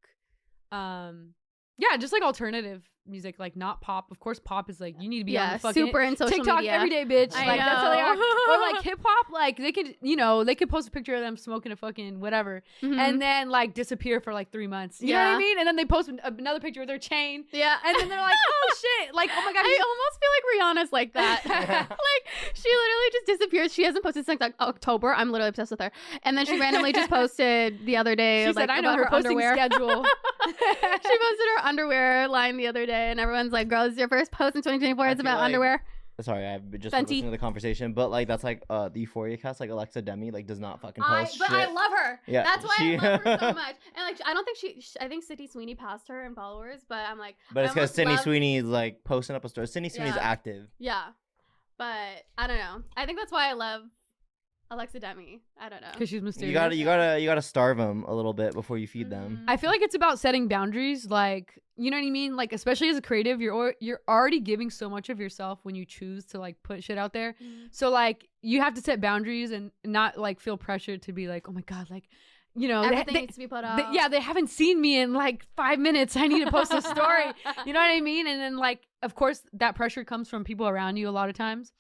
just like alternative music, like not pop. Of course, pop is like you need to be on the fucking super in social TikTok media every day, bitch. I like know. that's how they are. Or like hip hop, like they could, you know, they could post a picture of them smoking a fucking whatever, and then like disappear for like 3 months. You know what I mean? And then they post another picture of their chain. Yeah, and then they're like, oh shit, like oh my god. I almost feel like Rihanna's like that. Like she literally just disappears. She hasn't posted since like October. I'm literally obsessed with her. And then she randomly just posted the other day. She said, I know her posting schedule. She posted her underwear line the other day, and everyone's like, girl, this is your first post in 2024. It's about underwear. Sorry, I've just listened to the conversation, but like that's like the Euphoria cast, like Alexa Demi, like does not fucking post but shit. I love her. Yeah, that's why I love her so much. And like, I don't think I think Sydney Sweeney passed her in followers, but I'm like, but it's because Sydney Sweeney is like posting up a story. Sydney Sweeney's active. Yeah, but I don't know. I think that's why I love Alexa Demi. I don't know, because she's mysterious. You gotta starve them a little bit before you feed them. I feel like it's about setting boundaries, like, you know what I mean? Like, especially as a creative, you're already giving so much of yourself when you choose to like put shit out there. So like you have to set boundaries and not like feel pressured to be like, oh my god, like, you know, everything needs to be put out. They haven't seen me in like 5 minutes. I need to post a story. You know what I mean? And then like, of course, that pressure comes from people around you a lot of times.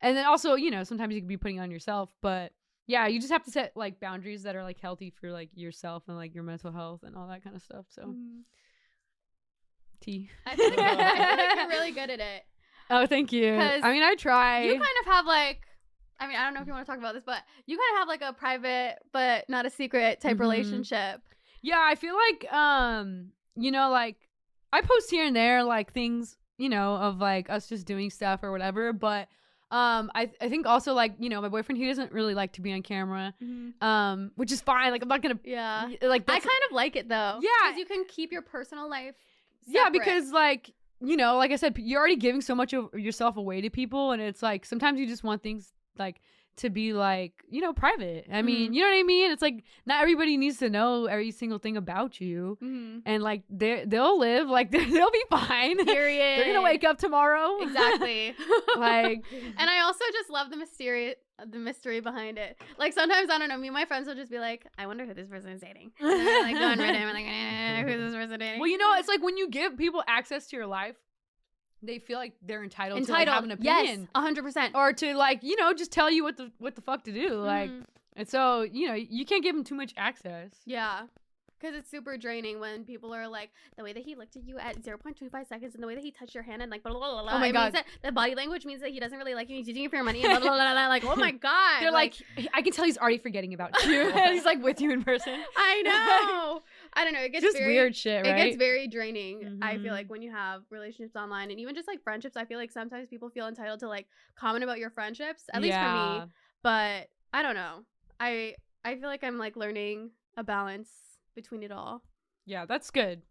And then also, you know, sometimes you can be putting it on yourself, but yeah, you just have to set like boundaries that are like healthy for like yourself and like your mental health and all that kind of stuff. So, T. I feel like you're really good at it. Oh, thank you. I mean, I try. You kind of have like, I mean, I don't know if you want to talk about this, but you kind of have like a private but not a secret type relationship. Yeah, I feel like, you know, like I post here and there like things, you know, of like us just doing stuff or whatever, but I think also like, you know, my boyfriend, he doesn't really like to be on camera, which is fine. Like I'm not gonna like I kind of like it though, because you can keep your personal life separate. Because like, you know, like I said, you're already giving so much of yourself away to people, and it's like sometimes you just want things like to be like, you know, private. I mean, you know what I mean? It's like not everybody needs to know every single thing about you, and like they'll live, like they'll be fine. Period. They're gonna wake up tomorrow. Exactly. Like, and I also just love the mystery behind it. Like sometimes, I don't know, me and my friends will just be like, I wonder who this person is dating. And then like go on Reddit and like, who's this person dating? Well, you know, it's like when you give people access to your life, they feel like they're entitled to like, have an opinion. Yes, 100%. Or to like, you know, just tell you what the fuck to do. Like, and so, you know, you can't give them too much access. Yeah. Because it's super draining when people are like, the way that he looked at you at 0.25 seconds and the way that he touched your hand and like, blah, blah, blah, blah. Oh my God. Means that the body language means that he doesn't really like you. He's using you for your money and blah, blah, blah, blah. Like, oh my God. They're like, I can tell he's already forgetting about you. He's like with you in person. I know. I don't know. It gets Just very, weird shit, right? It gets very draining. I Mhm. feel like when you have relationships online and even just like friendships, I feel like sometimes people feel entitled to like comment about your friendships, at least for me. But I don't know. I feel like I'm like learning a balance between it all. Yeah, that's good.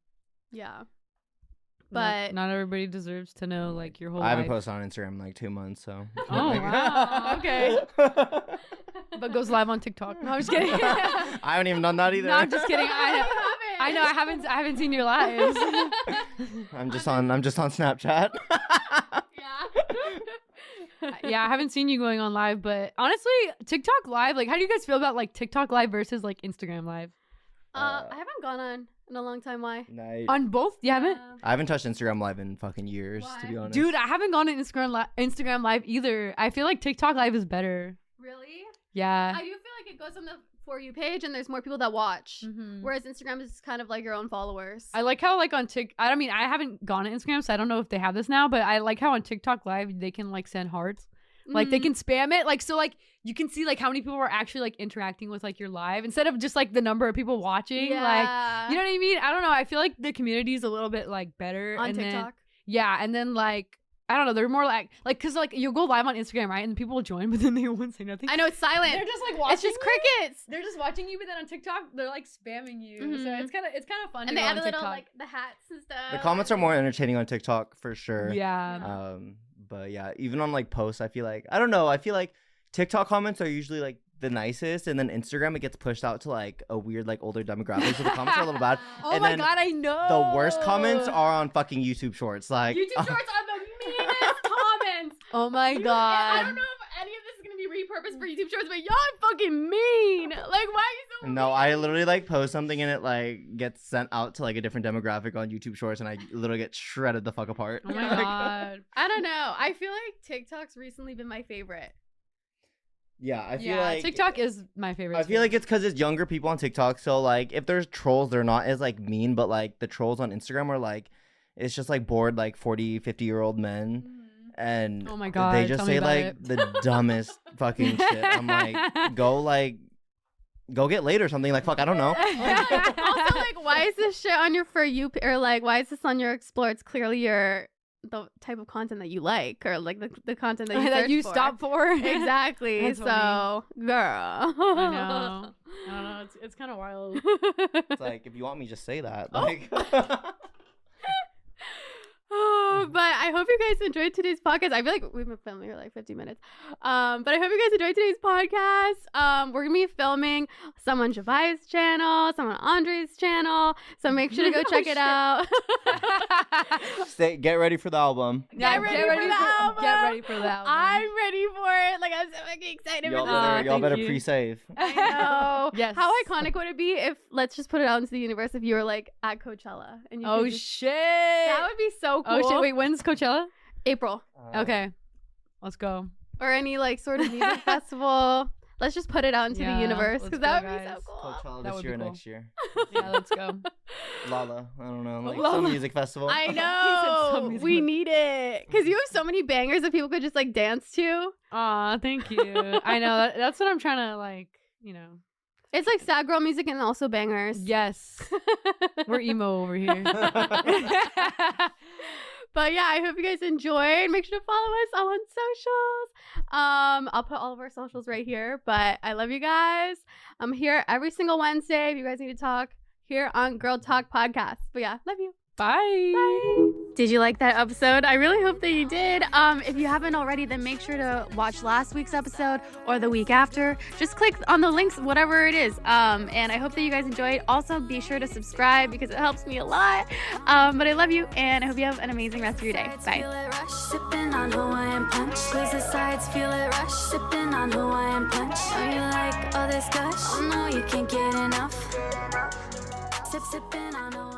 Yeah. But But not everybody deserves to know like your whole I haven't life. posted on Instagram in like 2 months, so. Oh, wow. Okay. But goes live on TikTok. No, I'm just kidding. I haven't even done that either. No, I'm just kidding. I know. I haven't seen your lives. I'm just on Snapchat. Yeah, I haven't seen you going on live, but honestly, TikTok live, like, how do you guys feel about like TikTok live versus like Instagram live? I haven't gone on in a long time. Why? On both, you haven't? I haven't touched Instagram Live in fucking years, to be Why? honest. Dude, I haven't gone on Instagram live either. I feel like TikTok live is better. Really? Yeah. I do feel like it goes on the For You page and there's more people that watch. Mhm. Whereas Instagram is kind of like your own followers. I like how like on I mean, I haven't gone on Instagram, so I don't know if they have this now, but I like how on TikTok live they can like send hearts. Like they can spam it. Like so like you can see like how many people are actually like interacting with like your live instead of just like the number of people watching. Like you know what I mean? I don't know. I feel like the community is a little bit like better on and TikTok. And then like I don't know, they're more like cause like you'll go live on Instagram, right? And people will join, but then they won't say nothing. I know it's silent. They're just like watching. It's just crickets. They're just watching you, but then on TikTok they're like spamming you. So Mhm. it's kind of fun. And to they go add on a little TikTok. like the hats and stuff. The comments are more entertaining on TikTok for sure. Yeah. But yeah, even on like posts, I feel like I don't know. I feel like TikTok comments are usually like the nicest, and then Instagram it gets pushed out to like a weird like older demographic, so the comments are a little bad. Oh and my then God, I know. The worst comments are on fucking YouTube Shorts. Like YouTube shorts are the meanest comments. Oh my I God. don't know if any of this is gonna be repurposed for YouTube shorts, but y'all are fucking mean. Like, why are you so No, mean? I literally like post something and it like gets sent out to like a different demographic on YouTube Shorts, and I literally get shredded the fuck apart. Oh my Like, God. I don't know. I feel like TikTok's recently been my favorite. yeah, I feel Yeah, like TikTok is my favorite. I feel like it's because it's younger people on TikTok. So like, if there's trolls, they're not as like mean, but like the trolls on Instagram are like, it's just like bored like 40, 50-year-old men, and Oh my God, they just tell me say about like it. the dumbest fucking shit. I'm like, go get laid or something. Like fuck, I don't know. Also, like, why is this shit on your For You or like, why is this on your Explore? It's clearly the type of content that you like, or like the content that you that search you for. stop for. Exactly. That's So, funny. girl. I know. I don't know. It's kind of wild. It's like if you want me, just say that. Like. Oh, but I hope you guys enjoyed today's podcast. I feel like we've been filming for like 50 minutes. But I hope you guys enjoyed today's podcast. We're gonna be filming some on Zhavia's channel, some on Andre's channel. So make sure to go check it out. Get ready for the album. Get ready for the album. Get ready for the album. I'm ready for it. Like, I'm so fucking excited Y'all for better, this. y'all thank better you. pre-save. I know. Yes. How iconic would it be if, let's just put it out into the universe, if you were like at Coachella and you Oh could just, shit. that would be so cool. Oh shit. Wait, when's Coachella? April. Okay. Let's go. Or any like sort of music festival. Let's just put it out into Yeah, the universe let's because go, that would be guys. so cool. Coachella That this would be year or cool. next year. Yeah, let's go. Lala, I don't know, like Lala. some music festival. I He said know. some music We festival. need it because you have so many bangers that people could just like dance to. Aw, thank you. I know. That's what I'm trying to like, you know. It's like sad girl music and also bangers. Yes. We're emo over here. But yeah, I hope you guys enjoyed. Make sure to follow us all on socials. I'll put all of our socials right here. But I love you guys. I'm here every single Wednesday. If you guys need to talk, here on Girl Talk Podcast. But yeah, love you. Bye. Bye. Did you like that episode? I really hope that you did. If you haven't already, then make sure to watch last week's episode or the week after. Just click on the links, whatever it is. And I hope that you guys enjoyed. Also, be sure to subscribe because it helps me a lot. But I love you, and I hope you have an amazing rest of your day. Bye. Feel it rush, sipping on Hawaiian punch. Squeeze the sides, feel it rush, sipping on Hawaiian punch. Know you like all this gush? Oh no, you can't get enough. Sipping on Hawaiian.